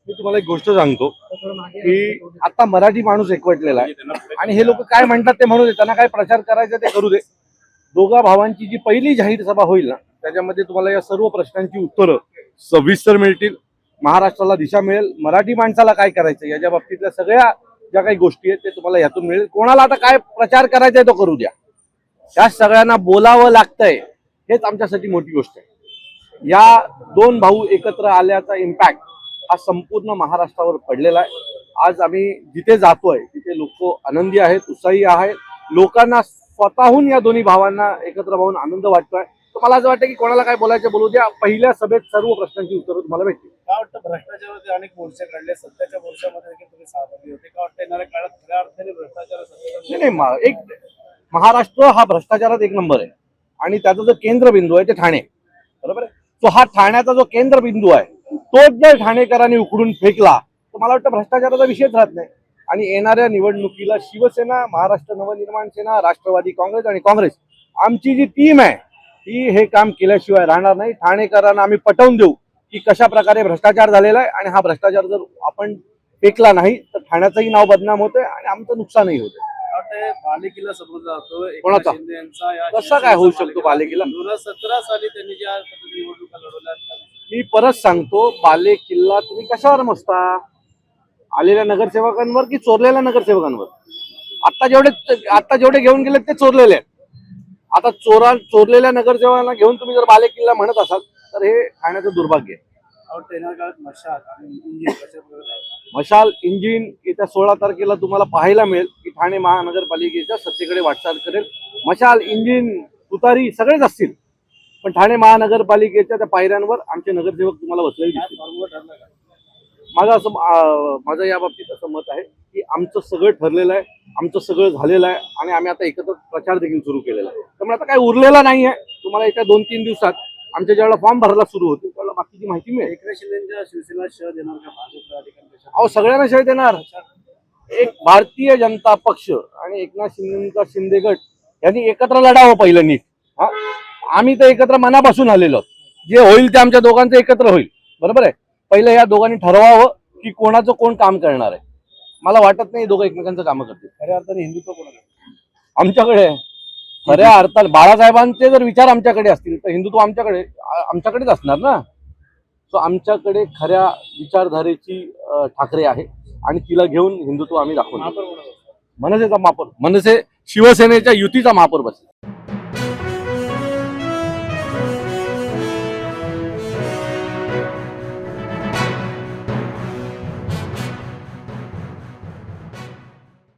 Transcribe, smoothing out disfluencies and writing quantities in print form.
मी तुम्हाला एक गोष्ट सांगतो की आता मराठी माणूस एकवटलेला आहे आणि हे लोक काय म्हणतात ते म्हणू दे, त्यांना काय प्रचार करायचा ते करू दे. दोघा भावांची जी पहिली जाहीर सभा होईल ना, त्याच्यामध्ये तुम्हाला या सर्व प्रश्नांची उत्तरं सविस्तर मिळतील. महाराष्ट्राला दिशा मिळेल, मराठी माणसाला काय करायचं याच्या बाबतीतल्या सगळ्या ज्या काही गोष्टी आहेत ते तुम्हाला यातून मिळेल. कोणाला आता काय प्रचार करायचा आहे तो करू द्या, या सगळ्यांना बोलावं लागतंय, हेच आमच्यासाठी मोठी गोष्ट आहे. या दोन भाऊ एकत्र आल्याचा इम्पॅक्ट हा संपूर्ण महाराष्ट्रावर पडलेला आहे. आज आम्ही जिथे जातोय तिथे लोक आनंदी आहेत, उत्साही आहेत. लोकांना स्वतःहून या दोन्ही भावांना एकत्र पाहून आनंद वाटतोय. तर मला असं वाटतं की कोणाला काय बोलायचं बोलू द्या, पहिल्या सभेत सर्व प्रश्नांची उत्तरं तुम्हाला भेटतील. काय वाटतं भ्रष्टाचाराचे अनेक मोर्चे काढले, सत्याच्या मोर्चामध्ये देखील तुम्ही सहभागी होते, का वाटतं येणाऱ्या काळात खऱ्या अर्थाने भ्रष्टाचार नाही, एक महाराष्ट्र हा भ्रष्टाचारात एक नंबर आहे आणि त्याचा जो केंद्रबिंदू आहे ते ठाणे, बरोबर आहे. तो हा ठाण्याचा जो केंद्रबिंदू आहे तोच जर ठाणेकरांनी उकडून फेकला तर मला वाटतं भ्रष्टाचाराचा विषयच राहत नाही. आणि येणाऱ्या निवडणुकीला शिवसेना, महाराष्ट्र नवनिर्माण सेना, राष्ट्रवादी काँग्रेस आणि काँग्रेस आमची जी टीम आहे ती हे काम केल्याशिवाय राहणार नाही. ठाणेकरांना आम्ही पटवून देऊ की कशा प्रकारे भ्रष्टाचार झालेला आहे आणि हा भ्रष्टाचार जर आपण फेकला नाही तर ठाण्याचंही नाव बदनाम होतंय आणि आमचं नुकसानही होतंय. बालेकिल्ला समजला जातो कोणाचा? शिंदे यांचा. कसा काय होऊ शकतो बालेकिल्ला? 2017 साली त्यांनी ज्या निवडणुका लढवल्या, मी परत सांगतो, बालेकिल्ला तुम्ही कशावर मस्ता? आलेल्या नगरसेवकांवर की चोरलेल्या नगरसेवकांवर? आता जेवढे घेऊन गेले ते चोरलेले आहेत. आता चोरलेल्या नगरसेवकांना घेऊन तुम्ही जर बालेकिल्ला म्हणत असाल तर हे ठाण्याचं दुर्भाग्य आहे. येणाऱ्या काळात मशाल आणि इंजिन कशा प्रकारे मशाल इंजिन येत्या 16 तारखेला तुम्हाला पाहायला मिळेल की ठाणे महानगरपालिकेच्या सत्तेकडे वाटचाल करेल. मशाल इंजिन तुतारी सगळेच असतील, पण ठाणे महानगरपालिकेच्या त्या पायऱ्यांवर आमचे नगरसेवक तुम्हाला बसलेले दिसतील. माझं या बाबतीत असं मत आहे की आमचं सगळं ठरलेलं आहे, आमचं सगळं झालेलं आहे आणि आम्ही आता एकत्र प्रचार देखील सुरू केलेला आहे. त्यामुळे आता काही उरलेलं नाही आहे. तुम्हाला येत्या 2-3 दिवसात आमच्या ज्यावेळेला फॉर्म भरायला सुरू होतील त्यावेळेला बाकीची माहिती मिळेल. एकनाथ शिंदेच्या शिवसेना शह देणार का भाजपच्या अधिकाऱ्यांपेक्षा? अहो, सगळ्यांना शह देणार. एक भारतीय जनता पक्ष आणि एकनाथ शिंदेचा शिंदे गट यांनी एकत्र लढावं पहिलं नीट. आम्ही तर एकत्र मनापासून आलेलो, जे होईल ते आमच्या दोघांचं एकत्र होईल, बरोबर आहे. पहिलं या दोघांनी ठरवावं की कोणाचं कोण काम करणार आहे. मला वाटत नाही दोघं एकमेकांचं काम करतील. खऱ्या अर्थाने हिंदुत्व कोणाकडे? आमच्याकडे आहे. खऱ्या अर्थाने बाळासाहेबांचे जर विचार आमच्याकडे असतील तर हिंदुत्व आमच्याकडेच असणार ना. सो आमच्याकडे खऱ्या विचारधारेची ठाकरे आहे आणि तिला घेऊन हिंदुत्व आम्ही दाखवतो. मनसेचा महापौर, मनसे शिवसेनेच्या युतीचा महापौर बसेल.